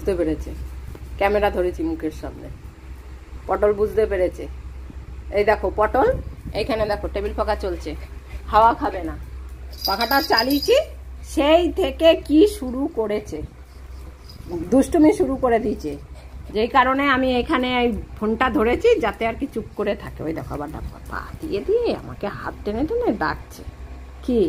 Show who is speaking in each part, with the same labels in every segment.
Speaker 1: বুঝতে পেরেছে, ক্যামেরা ধরেছি মুখের সামনে। পটল বুঝতে পেরেছে। এই দেখো পটল, এইখানে দেখো টেবিল পাখা চলছে, হাওয়া খাবে না। পাখাটা চালিয়েছি, সেই থেকে কি শুরু করেছে, দুষ্টুমি শুরু করে দিয়েছে। যেই কারণে আমি এখানে ফোনটা ধরেছি যাতে আর কি চুপ করে থাকে। ওই দেখো আবার পা দিয়ে দিয়ে আমাকে হাত টেনে টেনে ডাকছে। কি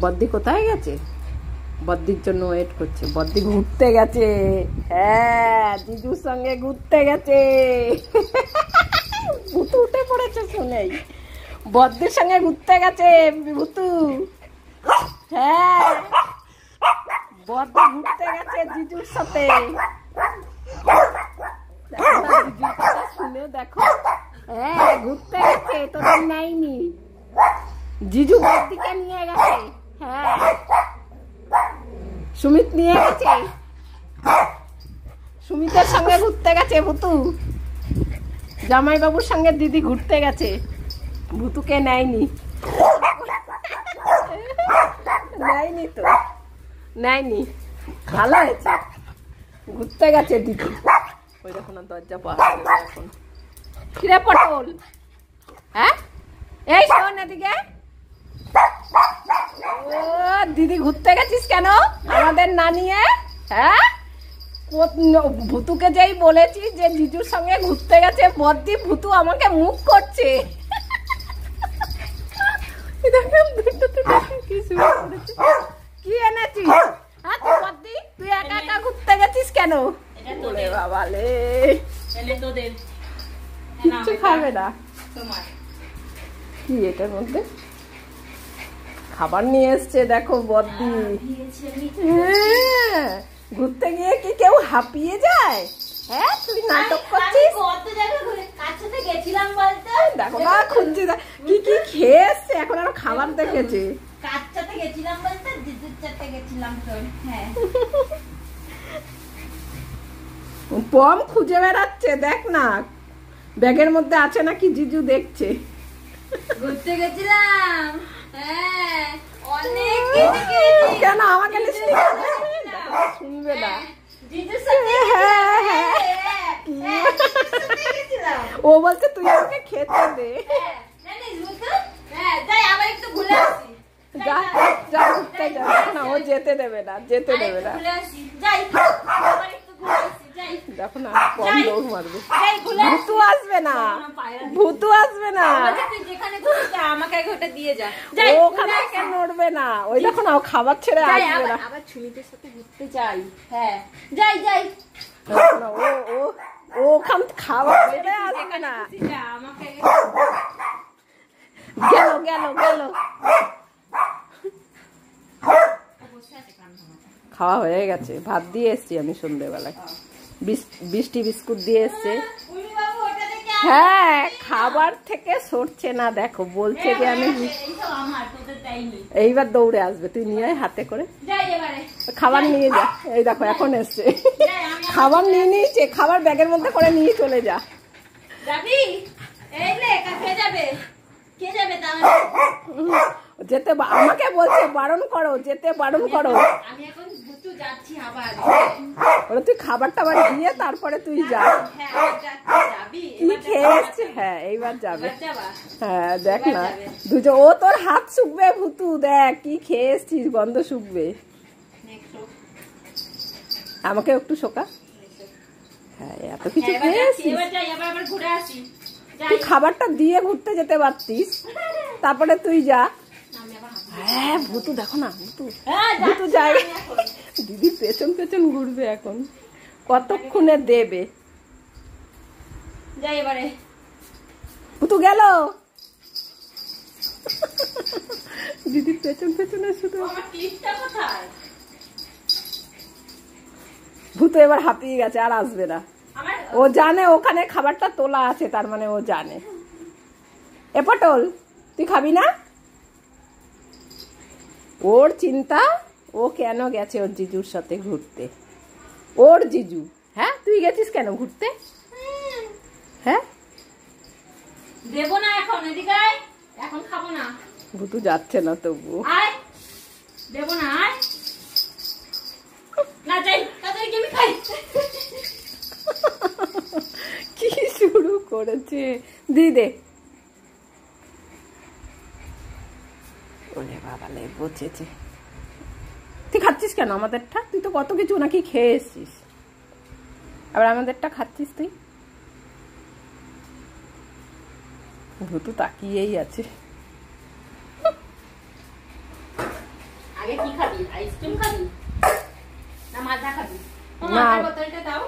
Speaker 1: বদ্দি কোথায় গেছে? বদ্দির জন্য ওয়েট করছে। বদ্দি ঘুরতে গেছে, হ্যাঁ জিজুর সঙ্গে ঘুরতে গেছে। ভুতু উঠে পড়েছে শুনেই, বদ্দির সঙ্গে ঘুরতে গেছে ভুতু। হ্যাঁ বদ্দি ঘুরতে গেছে জিজুর সাথে। জিজুর কথা শুনে দেখো, হ্যাঁ ঘুরতে গেছে, তোদের নেয়নি। জিজু বদ্দিকে নিয়ে গেছে। হ্যাঁ সুমিত নিয়ে গেছে, সুমিতের সঙ্গে ঘুরতে গেছে ভুতু। জামাইবাবুর সঙ্গে দিদি ঘুরতে গেছে, ভুতুকে নেয়নি। নেয়নি তো, নেয়নি, ভালো হয়েছে, ঘুরতে গেছে দিদি। ওই দেখো না দরজা পাওয়া এখন। কিরে পটল, হ্যাঁ এই শোন এদিকে। ও দিদি ঘুরতে গেছিস কেন আমাদের না নিয়ে? হ্যাঁ ভুতুকে যেই বলেছি যে জিজুর সঙ্গে ঘুরতে গেছে বদ্দি, ভুতু আমাকে মুখ করছে। কি এনেছিস? হ্যাঁ বদ্দি তুই একা একা ঘুরতে গেছিস কেন? বাবা লে, কিচ্ছু খাবে না। কি এটার মধ্যে খাবার নিয়ে এসছে দেখো বদ্দি। হ্যাঁ ঘুরতে গিয়ে কি কেউ হাঁপিয়ে যায়? হ্যাঁ তুই নাটক করছিস। দেখো না খুঁজছি কি কি খেয়ে এসছে, এখন আরো খাবার দেখেছে। পম খুঁজে বেড়াচ্ছে, দেখ না ব্যাগের মধ্যে আছে নাকি জিজু দেখছে।
Speaker 2: ঘুরতে গেছিলাম,
Speaker 1: কেন আমাকে শুনবে না? ও বলছে তুই আমাকে খেতে দে। না ও যেতে দেবে না, যেতে দেবে না। দেখো না কম দৌড় মারবে। ভুতু আসবে না, ভুতু আসবে না,
Speaker 2: আমাকে ওটা দিয়ে যা।
Speaker 1: ওখানে নড়বে না। ওই দেখো না ও খাবার ছেড়ে আসবে না।
Speaker 2: আবার সুমিতের সাথে ঘুরতে যাই। হ্যাঁ যাই যাই।
Speaker 1: ও ওখান খাবার ছেড়ে আসবে না।
Speaker 2: আমাকে
Speaker 1: গেল গেল গেল। খাওয়া হয়ে গেছে, ভাত দিয়ে এসছি আমি সন্ধ্যেবেলায়, বৃষ্টি বিস্কুট দিয়ে এসছে। হ্যাঁ খাবার থেকে সরছে না, দেখো বলছে যে আমি। এইবার দৌড়ে আসবে, তুই নিয়ে আয় হাতে করে খাবার নিয়ে যা। এই দেখো এখন এসছে, খাবার নিয়ে নিয়েছে, খাবার ব্যাগের মধ্যে করে নিয়ে চলে যা। যেতে আমাকে বলছে বারণ করো, যেতে বারণ করো। ওরা তুই খাবার টাবার দিয়ে তারপরে তুই যা। কি খেয়েছে? হ্যাঁ এইবার যাবে। হ্যাঁ দেখ না দুজন, ও তোর হাত শুকবে ভুতু, দেখ কি খেয়ে এসছিস, গন্ধ শুকবে। আমাকে একটু শোকা। হ্যাঁ এত কিছু খেয়ে এসছিস, তুই খাবারটা দিয়ে ঘুরতে যেতে পারতিস, তারপরে তুই যা। হ্যাঁ ভুতু দেখো না, ভুতু যাই, দিদি পেছন পেছন ঘুরবে এখন, কতক্ষণে দেবে। ভুতু গেল, দিদির পেছন পেছনে শুধু। ভুতু এবার হাঁপিয়ে গেছে, আর আসবে না। ও জানে ওখানে খাবারটা তোলা আছে, তার মানে ও জানে। এ পটল তুই খাবি না? ওর চিন্তা, ও কেন গেছে ওর জিজুর সাথে ঘুরতে, ওর জিজু। হ্যাঁ তুই গেছিস কেন ঘুরতে? হ্যাঁ
Speaker 2: দেবো না এখন, এদিকে আয়, এখন খাবো না।
Speaker 1: ভুতু যাচ্ছে না তবু,
Speaker 2: আয় দেবো না, আয় না যাই তাড়াতাড়ি
Speaker 1: করেছে, দি দে। ওরে বাবা লে বচেছে। তুই খাচ্ছিস কেন আমাদেরটা? তুই তো কত কিছু নাকি খেয়ে এসছিস, আবার আমাদেরটা খাচ্ছিস তুই। ভুতু তাকিয়েই আছে।
Speaker 2: আগে কি খাবি? আইসক্রিম খাবি না মাজা খাবি?
Speaker 1: না।
Speaker 2: মাথার বোতলটা দাও।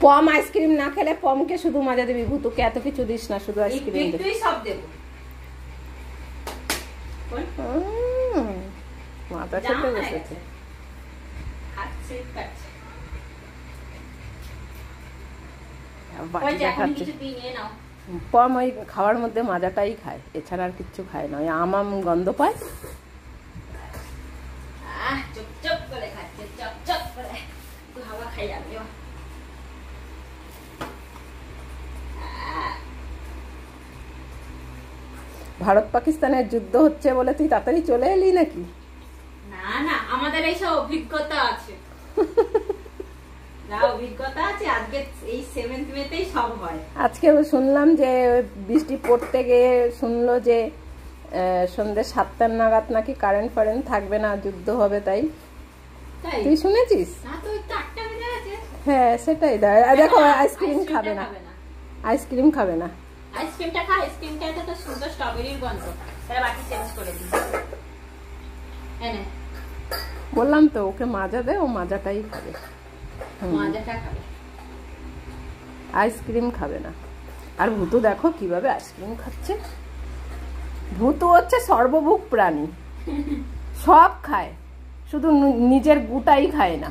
Speaker 1: পম আইসক্রিম না খেলে পমকে শুধু মাজা দিবি, ভুতুকে এত কিছু দিস না, শুধু আইসক্রিম দে।
Speaker 2: তুই সব দেব।
Speaker 1: মাথা খেতে বসেছে।
Speaker 2: খাচ্ছে খাচ্ছে।
Speaker 1: বাচ্চা খাচ্ছে।
Speaker 2: কিছু দিয়ে নিয়ে নাও।
Speaker 1: পম ওই খাওয়ার মধ্যে মাজাটাই খায়, এছাড়া আর কিচ্ছু খায় না। ওই আম গন্ধ পায়।
Speaker 2: চপ চপ করে খাচ্ছে, চপ চপ করে। একটু হাওয়া খাই আমিও।
Speaker 1: ভারত পাকিস্তানের যুদ্ধ হচ্ছে বলে তুই তাড়াতাড়ি চলে এলি নাকি?
Speaker 2: না না, আমাদের এইসব অভিজ্ঞতা আছে। যা অভিজ্ঞতা আছে, আজকে এই 7th মেতেই সব হয়।
Speaker 1: আজকে শুনলাম যে বৃষ্টি পড়তে গিয়ে শুনলো যে সন্ধ্যে 7টা নাগাদ নাকি কারেন্ট ফারেন্ট থাকবে না, যুদ্ধ হবে। তাই তুই শুনেছিস?
Speaker 2: না তো, 8টা বেজে গেছে।
Speaker 1: হ্যাঁ সেটাই। দেখো আইসক্রিম খাবে না, আইসক্রিম খাবে না।
Speaker 2: আইসক্রিমটা খা, আইসক্রিমটা তো সুন্দর স্ট্রবেরির গন্ধ। তাহলে বাকি চেঞ্জ করে দিই। এনে
Speaker 1: বললাম তো ওকে মাজা দে, ও মাজাটাই খাবে।
Speaker 2: মাজাটা খাবে,
Speaker 1: আইসক্রিম খাবে না। আর ভুতু দেখো কিভাবে আইসক্রিম খাচ্ছে। ভুতু হচ্ছে সর্বভুক প্রাণী, সব খায়, শুধু নিজের গুটাই খায় না,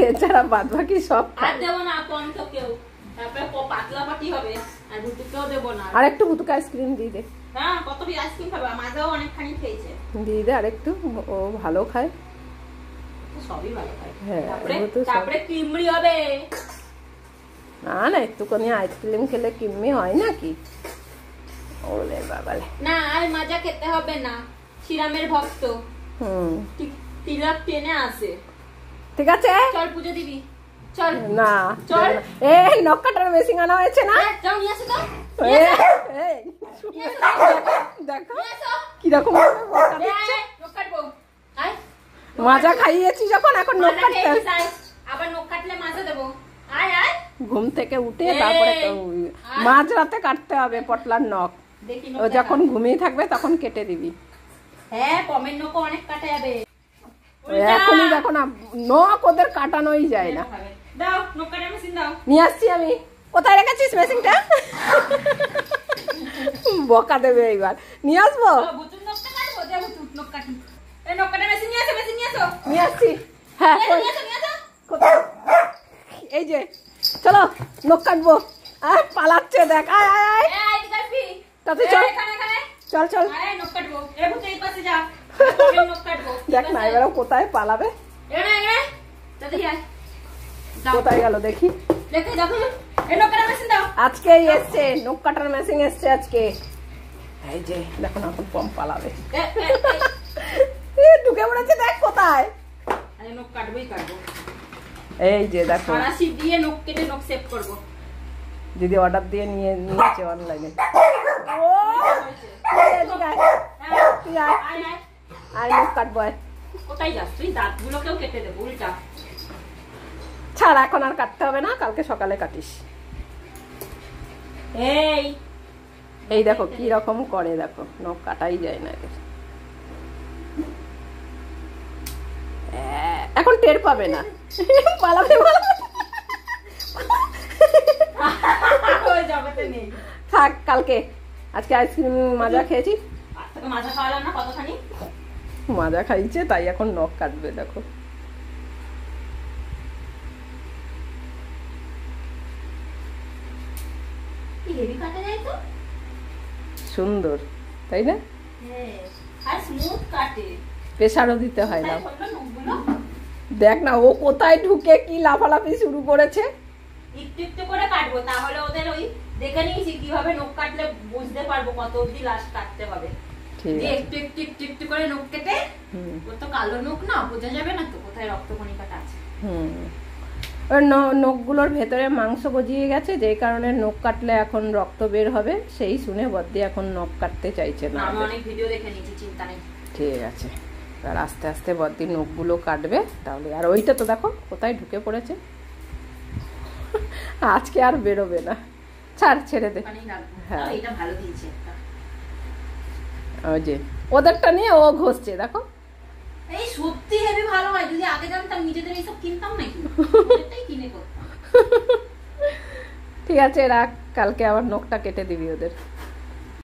Speaker 1: এছাড়া বাদ বাকি সব
Speaker 2: আর
Speaker 1: খায়।
Speaker 2: দেবো না পন তো কেউ, তারপরে পাতলা পাটি হবে। আর ভুতুকেও দেবো না।
Speaker 1: আর একটু ভুতুকে আইসক্রিম দিয়ে দে।
Speaker 2: হ্যাঁ, কত আইসক্রিম খাবে? মাজাও অনেকখানি খেয়েছে।
Speaker 1: দিয়ে দে আরেকটু, ও ভালো খায়।
Speaker 2: সবই ভালো খায়।
Speaker 1: হ্যাঁ,
Speaker 2: তারপরে কিমড়ি হবে।
Speaker 1: না না, একটুখানি আইসক্রিম খেলে কিম্মি হয় নাকি? ওলে বাবালে।
Speaker 2: না, আর মাজা খেতে হবে না, শ্রীরামের ভক্ত। তিলক টেনে আসে।
Speaker 1: ঠিক আছে,
Speaker 2: চল পুজো দিবি, চল।
Speaker 1: না
Speaker 2: চল।
Speaker 1: এই নখ কাটার মেশিন আনা হয়েছে না?
Speaker 2: যাও নিয়ে আসো তো।
Speaker 1: দেখো কিরকম মাজা খাইয়েছি যখন, এখন নখ কাটতে।
Speaker 2: আবার নখ কাটলে মাজা দেবো। আয় আয়।
Speaker 1: ঘুম থেকে উঠে তারপরে মাঝ রাতে কাটতে হবে পটলার নখ। ও যখন ঘুমিয়ে থাকবে তখন কেটে দিবি।
Speaker 2: হ্যাঁ, পমের নখও অনেক কাটা যাবে।
Speaker 1: এখনই দেখো না, নখ ওদের কাটানোই যায় না।
Speaker 2: দাও, নখ কাটার মেশিন দাও।
Speaker 1: নিয়ে আসছি আমি। কোথায় রেখেছিস মেশিনটা? বকা দেবে এইবার। নিয়ে আসবো।
Speaker 2: বুতুর নখটা কাটবো, দে বুতুর নখ কাটি। এই নখ কাটার মেশিন নিয়ে আসো, মেশিন নিয়ে আসো।
Speaker 1: নিয়ে আসছি। হ্যাঁ
Speaker 2: নিয়ে আসো, নিয়ে আসো।
Speaker 1: কোথায়? এই যে, চলো নখ কাটবো। আর পালাচ্ছে দেখ। আয় আয় আয়।
Speaker 2: এই এদিকে আসবি।
Speaker 1: তাতে চল।
Speaker 2: এখানে এখানে।
Speaker 1: চল চল।
Speaker 2: আয় নখ কাটবো। এই ভূত এই পাশে যা। পমের নখ কাটবো।
Speaker 1: দেখ না এবারে কোথায় পালাবে।
Speaker 2: এখানে এখানে। তাড়াতাড়ি আয়।
Speaker 1: কোথায় গেল দেখি।
Speaker 2: দেখো দেখো। এই নখ কাটার মেশিন দাও।
Speaker 1: আজকেই এসছে, নখ কাটার মেশিন এসছে আজকে। এই যে দেখো না, এখন পম পালাবে। ঢুকে পড়েছে, দেখ কোথায়।
Speaker 2: আরে নখ কাটবোই কাটবো।
Speaker 1: এই যে দেখো,
Speaker 2: ফরাসি দিয়ে নখ কেটে নখ সেভ করবো।
Speaker 1: দিদি অর্ডার দিয়ে নিয়েছে অনলাইনে। ও আর নখ কাটবো।
Speaker 2: কোথায় যাস তুই? দাঁতগুলোকেও কেটে দেবো উল্টা।
Speaker 1: ছাড়, এখন আর কাটতে হবে না, কালকে সকালে কাটিস।
Speaker 2: এই
Speaker 1: এই দেখো কি রকম করে, দেখো নখ কাটাই যায় না এদের। এখন টের পাবে না, পালাবে
Speaker 2: নেই।
Speaker 1: থাক কালকে। আজকে আইসক্রিম মাজা খেয়েছি,
Speaker 2: তোকে মাজা খাওয়ালাম না কতখানি?
Speaker 1: মাজা খাইছে তাই এখন নখ কাটবে। দেখো
Speaker 2: হেভি কাটা যায় তো,
Speaker 1: সুন্দর তাই না?
Speaker 2: আর স্মুথ কাটে,
Speaker 1: প্রেসারও দিতে হয় না। দেখ না ও কোথায় ঢুকে কি লাফালাফি শুরু করেছে।
Speaker 2: একটু একটু করে কাটবো, তাহলে ওদের ওই দেখে নিয়েছি কিভাবে নখ কাটলে বুঝতে পারবো কত অবধি লাস্ট কাটতে হবে। একটু একটু একটু একটু করে নখ কেটে, ওর তো কালো নখ না, বোঝা যাবে না তো কোথায় রক্তকণিকাটা আছে।
Speaker 1: ওর নখগুলোর ভেতরে মাংস গজিয়ে গেছে, যেই কারণে নখ কাটলে এখন রক্ত বের হবে, সেই শুনে বদ্দি এখন নখ কাটতে চাইছে না।
Speaker 2: আমি অনেক ভিডিও দেখে নিয়েছি, চিন্তা নেই।
Speaker 1: ঠিক আছে, আর আস্তে আস্তে বদ্দি নখগুলো কাটবে তাহলে। আর ওইটা তো দেখো কোথায় ঢুকে পড়েছে, আজকে আর বেরোবে না, ছাড়, ছেড়ে দে।
Speaker 2: হ্যাঁ, এটা ভালো দিয়েছে একটা।
Speaker 1: ওই যে ওদেরটা নিয়ে ও ঘষছে, দেখো।
Speaker 2: এই সত্যি হেভি ভালো হয়, যদি আগে জানতাম নিজেদের এইসব কিনতাম নাকি, এটাই কিনে করতাম।
Speaker 1: ঠিক আছে রাখ, কালকে আবার নখটা কেটে দিবি ওদের।